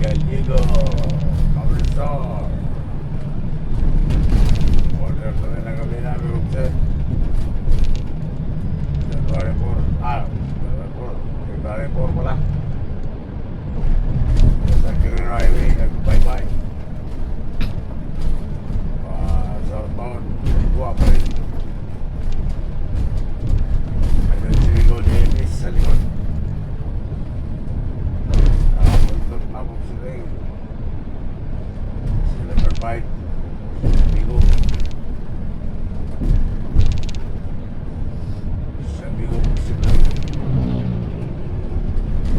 Gallego, Mauricio. Order to na ng gabi namin kung sir. February 4 pala. Sa Green Highway, nag-bye-bye. Southbound, buwa pa rin. Ayun si Rigo Dennis sa likod. Mabog sila yung sila per-bite. Bigo. Sa Bigo sila.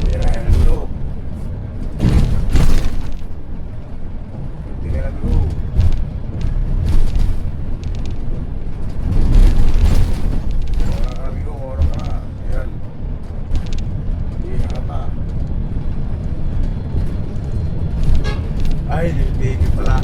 Tirahan ang loob. Tingnan ang loob. Ay, hindi pala.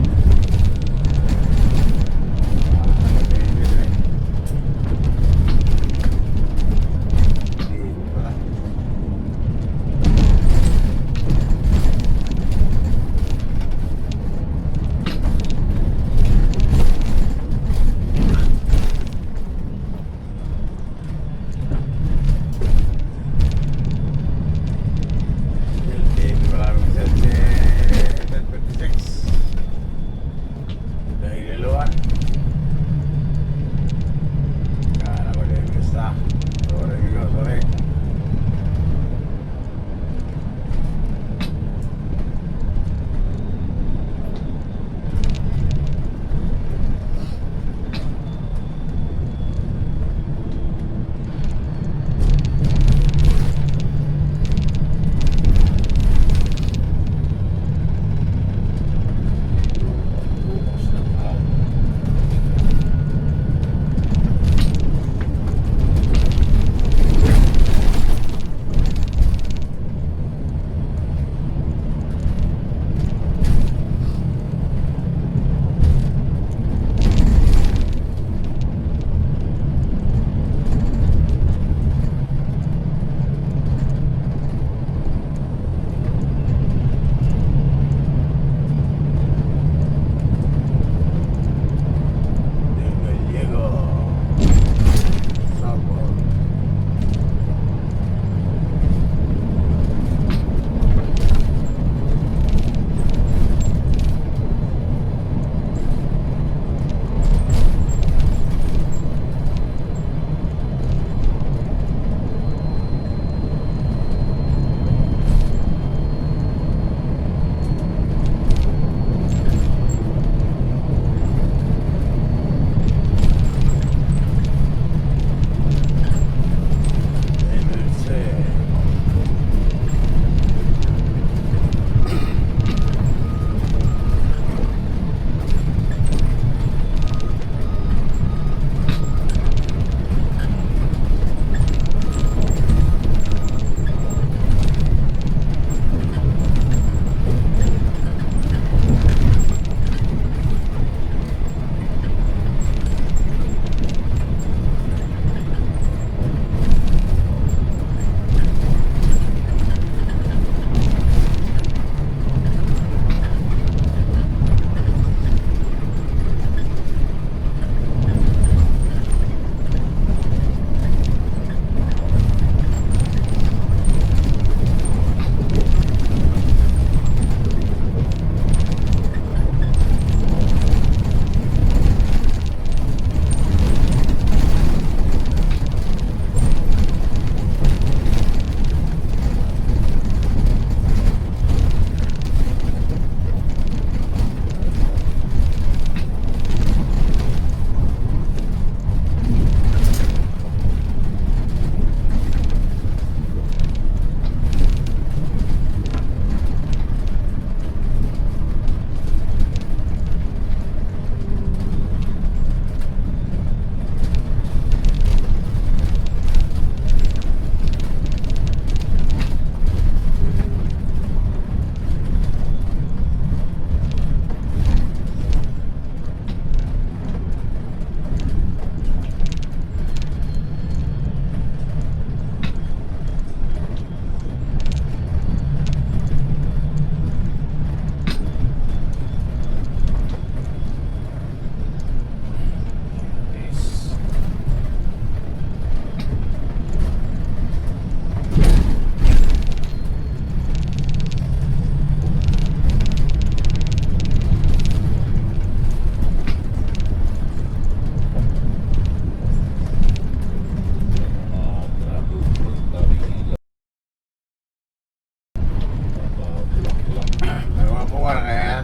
May mga bunga na kaya.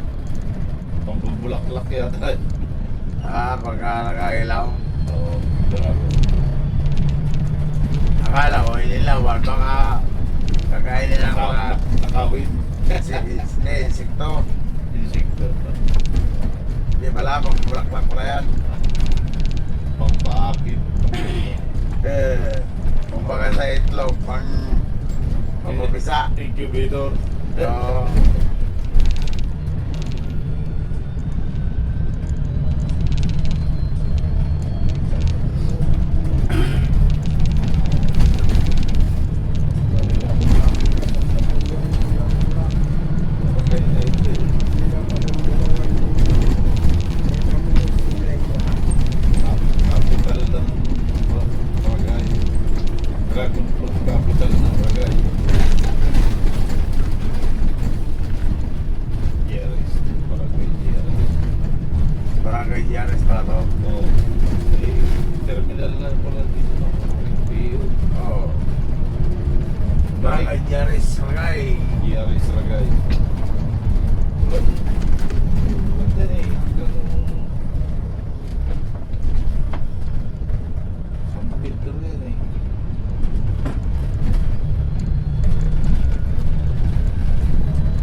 Pambubulaklak yata. Pagka nakailaw. Oo, grabe. Akala ko inilawan, baka kakain nila ng mga Nakawin. insekto. Insekto. Hindi pala, pang bulaklak pala yan. Pampaakit. Kumbaga sa itlog, pangpapisa. Incubator. Oo. Capital ng Barangay. Dragon Fruit capital ng Barangay. Yeris. Barangay Yeris. Barangay Yanes pala to. Oo. Terminal na pala dito ng PO. Oo. Barangay Yanes, barangay. Yeris Ragay. Ganda na eh. Hanggang sampit ka rin eh.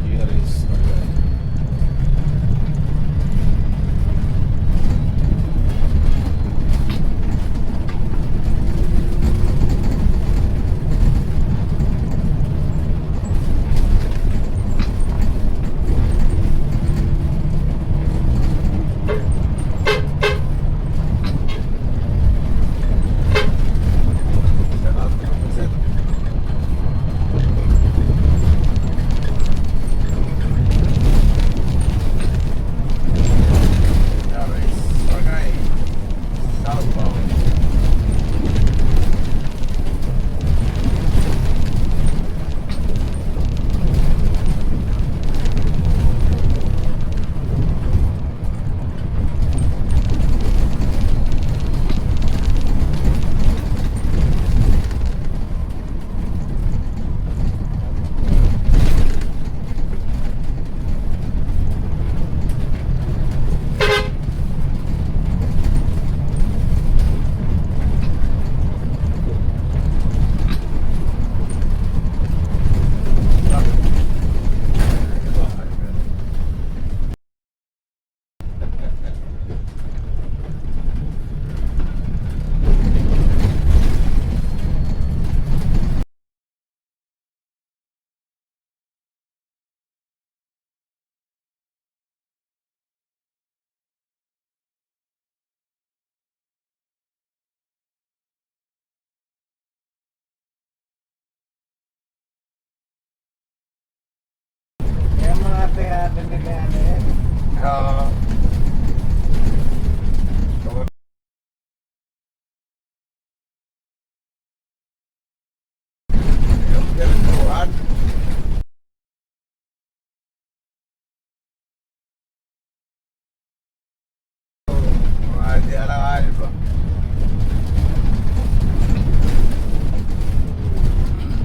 Yeris Ragay. Yanes, barangay. Southbound. Yung mga teatro na gano'n. Oo. Yung pintuan. Mga di alangan ba?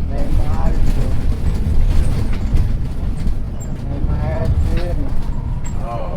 May mga alto. May mga alto yun. Oo.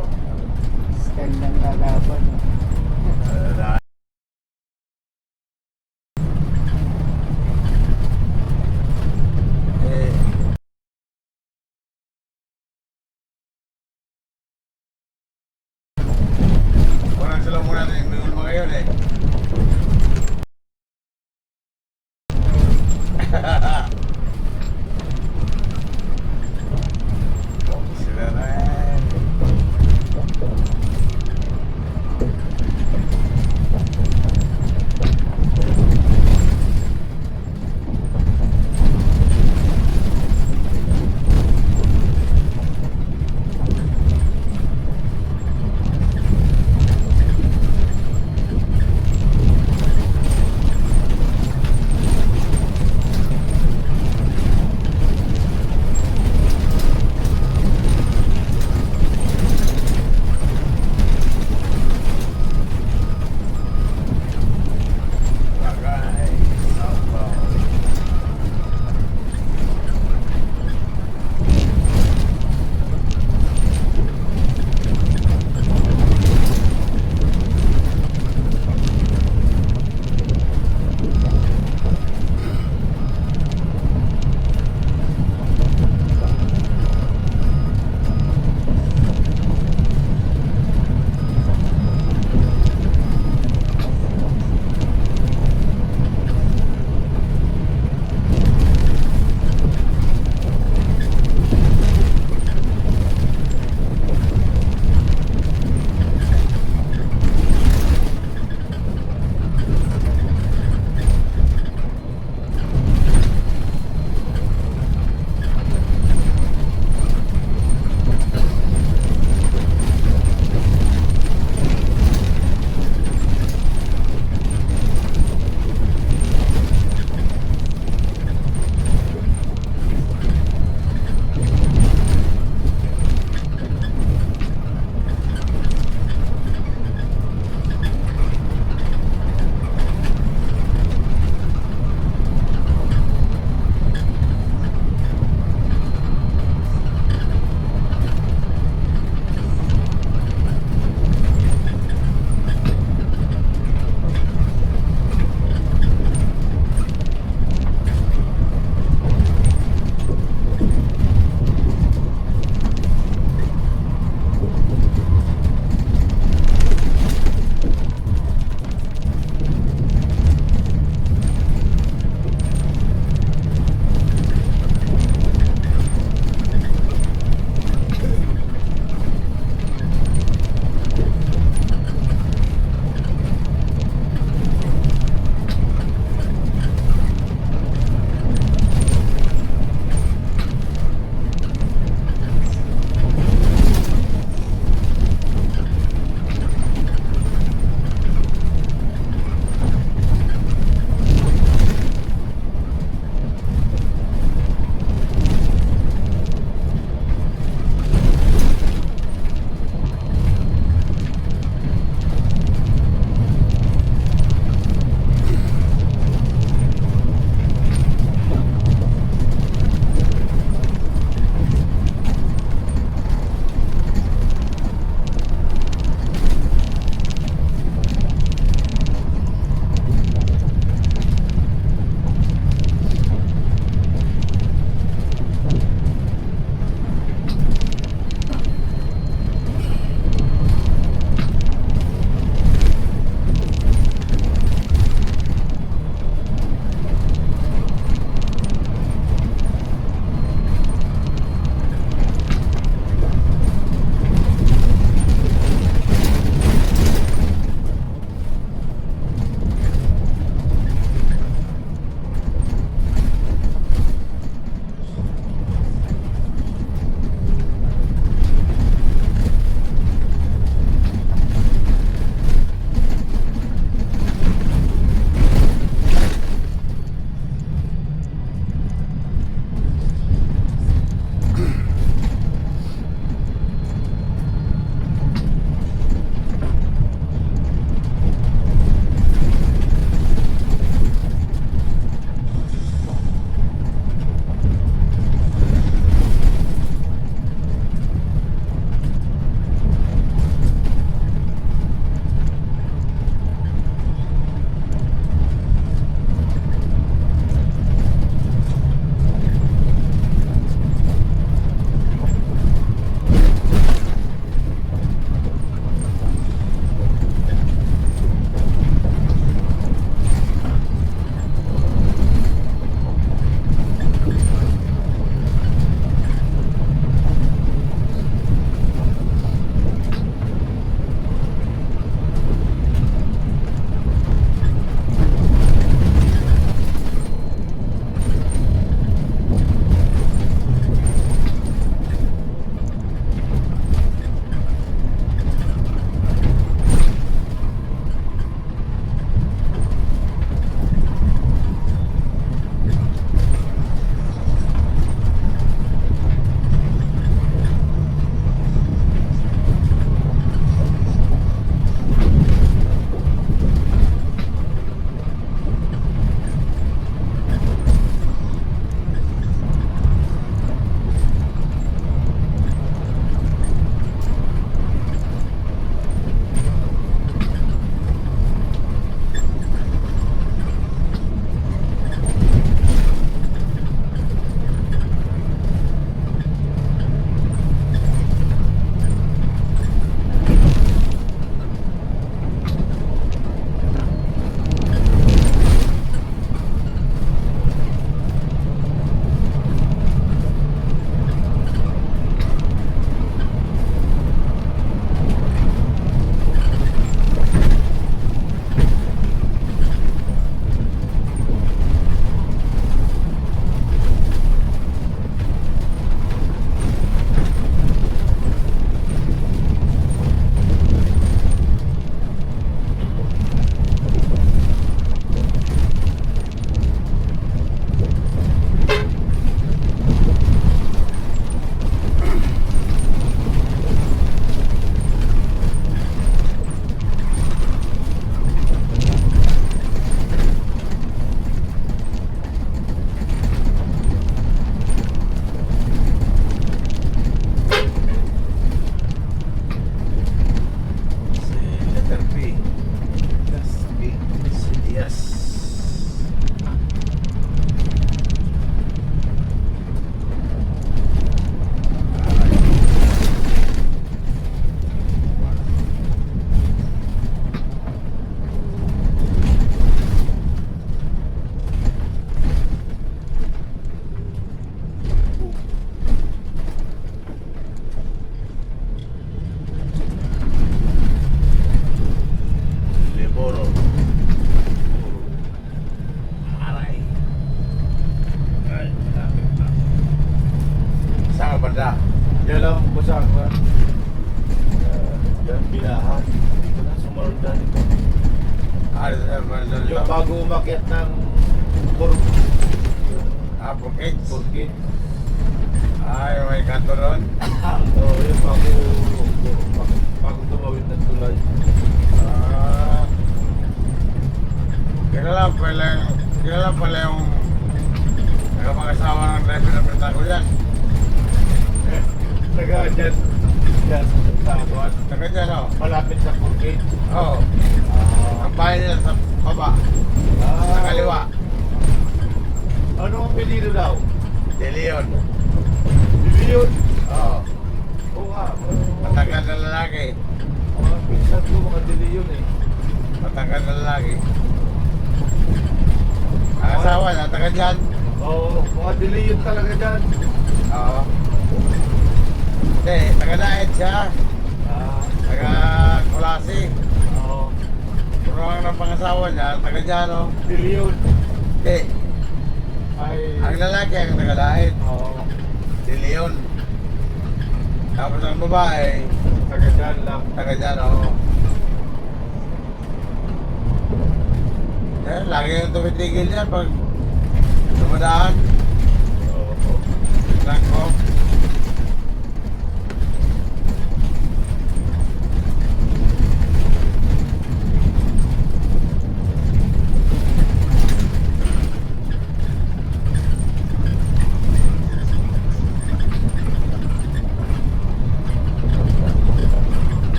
Banda. Yan lang po sa akin. Yan, binahan. Dito na, sumunod na dito. Alis na banda. Yung bago umakyat ng Apokit. Purkit. Ay, may kanto ron. Oo, yung bago tumawid ng tulay. Kailan pala yung nakapangasawa ng driver na pinta ko yan. Taga dyan. Dyan. Tapos, Taga dyan, oh. malapit sa Purkit. Oo. Ang bahay nila sa baba. Ah. Sa kaliwa. Ano ang pilido daw? De Leon. Biliyon. Oo. Oo nga. Matangkad na lalaki. Mga pinsan ko, mga diliyon eh. Matangkad na lalaki. Ang asawa na, taga dyan. Oo, mga diliyon talaga dyan. Oo. Hindi, taga Daet siya. Taga Kulasi. Oo. Puro ang ng pangasawa niya, taga dyan, oh. Diliyon. Hindi, Ay. ang lalaki ang taga Daet. Oo. De Leon. Tapos ang babae, Taga dyan lang. taga dyan, oh. Eh, lagi yung tumitigil yan pag dumadaan. Oo. Nako.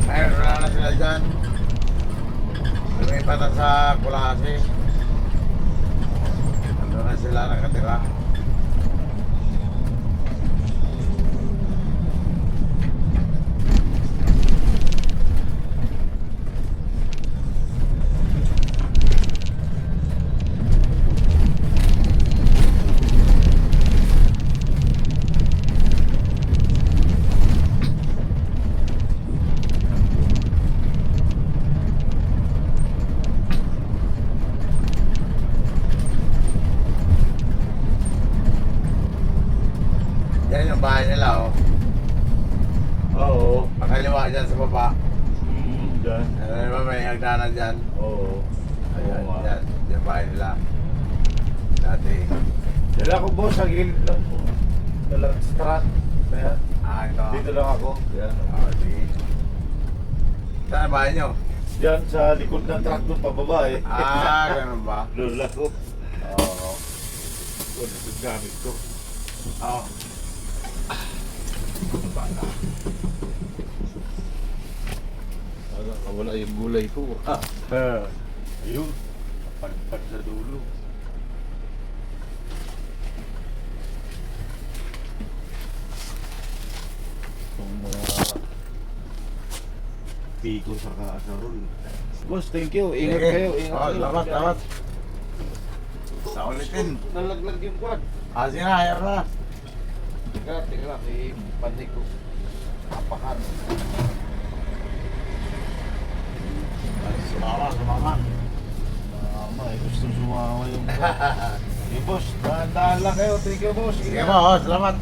Ayun, wala na sila dyan. Lumipat na sa Kulasi. Nandun na sila nakatira. Yan yung bahay nila, oh. Oo. Makaliwa dyan sa baba. Dyan. Ano naman may hagdanan dyan. Oo. Ayan, Oo nga. dyan. Yung bahay nila. Dati. Dala ko boss, sa gilid lang po. Dalang strat. Kaya, Ito. dito lang ako. Kaya, Oh, sige. Saan ang bahay nyo? dyan sa likod ng truck doon pababa eh. Ganun ba? Doon lang ko. Oo. Doon yung gamit ko. Oo. Wala yung gulay ko. Ayun. Palpad sa dulo. Itong mga pico sa kaasarol. Boss, thank you. Ingat kayo. Ingat Oh, kayo. salamat. Sa ulitin. Nalaglag yung quad. Sige na, hayar na. Tingnan lang. Panik ko. Apakan. Sumama. Mama, gusto sumama yung quad. Boss, dahan-dahan lang kayo. Thank you, boss. Sige mo, oh, salamat.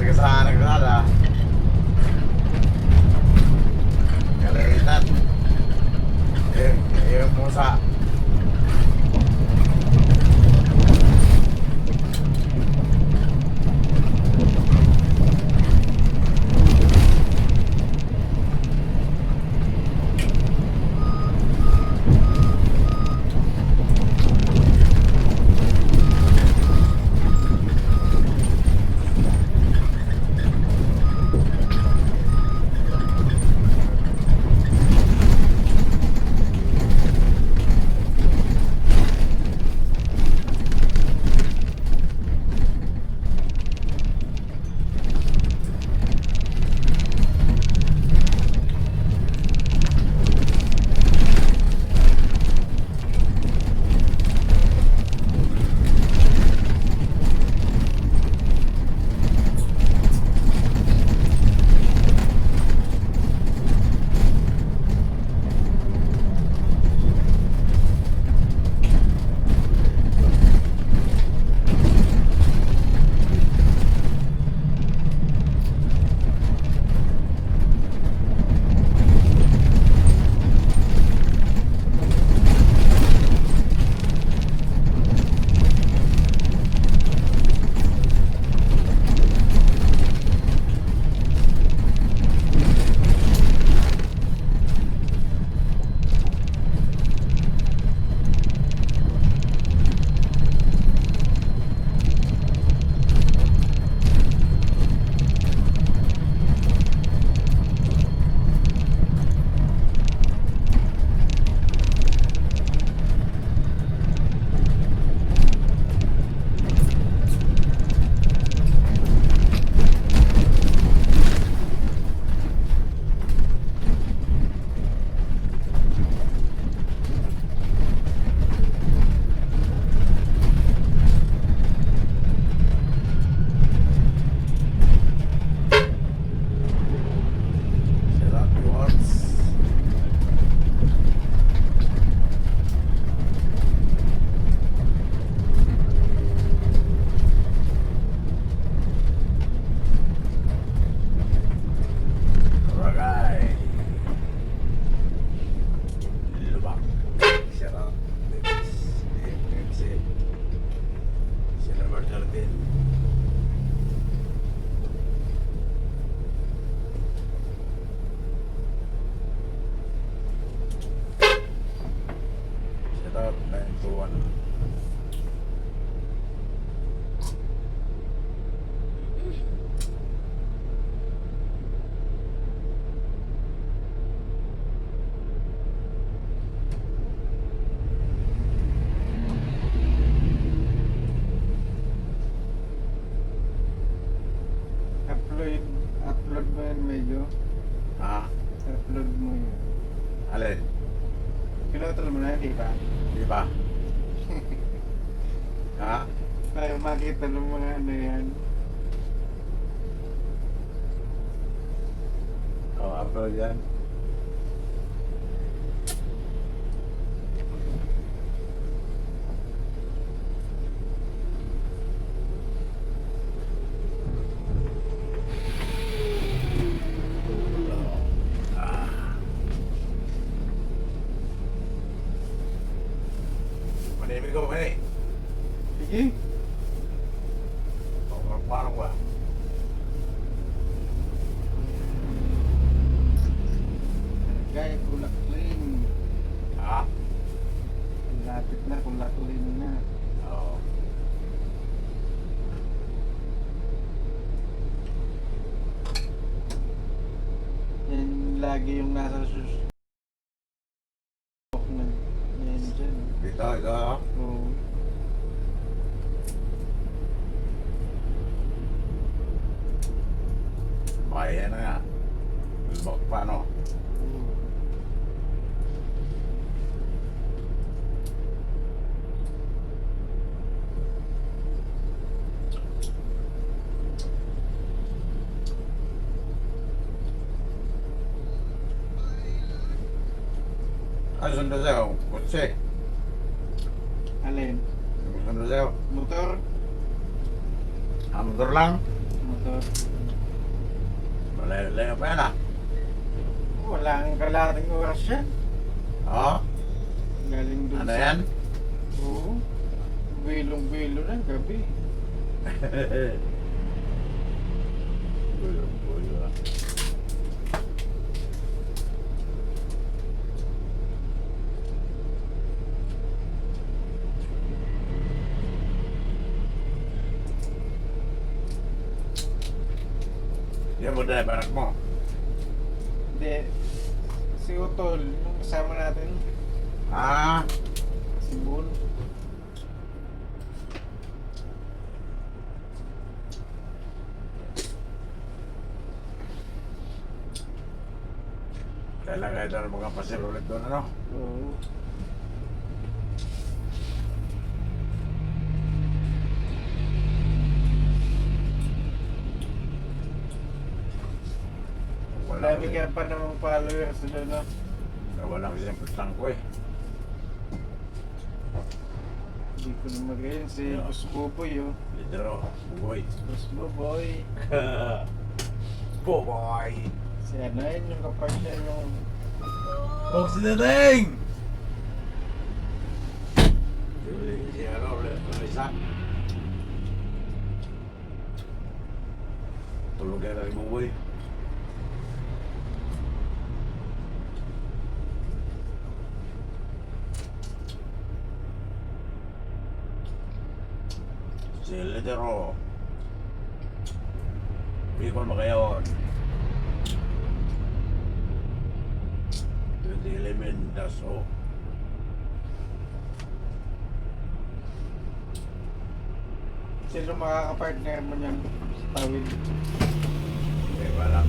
ka sa nagrada. Kaleritan. Yung musa. Upload mo yan medyo. Ha? Upload mo yun. Alin? Pinotol mo na yan, di ba? Di ba? Ha? Tayo makita ng mga ano yan. Oh, upload yan. Manimig ko, mani. Sige. Parang ba? Gaya kulaklin. Ha? Lapit na, kulaklin na. Oo. Yan lagi yung nasa sus. Yan dyan. Dito, ito. Oo. Kaya na nga. Lubak pa, no? Ano sundo sa'yo? Kutsi. Alin? Sundo sa'yo? Motor? Motor lang? Motor. Layo pa yan ah. Wala ang kalating oras yan. Oo. Galing dun Ano yan? Oo. Bilong-bilo ng gabi. Buyo ah. Yan mo dahil barak mo. Hindi. Si Utol, yung kasama natin. Ah, Si Bull. kailangan kayo doon mga pasir ulit doon ano? Oo. Wala Dami ka pa namang followers doon, no? Wala kasi yung putang ko eh. Hindi ko na magayon si Yeah. Boss Boboy, oh. Lidero, bugoy. Boss Boboy. Bugoy! Si ano yun, yung kapartner yung... Huwag si Dating! Si ano, Lisa. Tulog ka na rin bugoy. Si Lidero. Bicol Magayon. 2011 Daso. Sino makakapartner mo niyan sa tawid? Eh, walang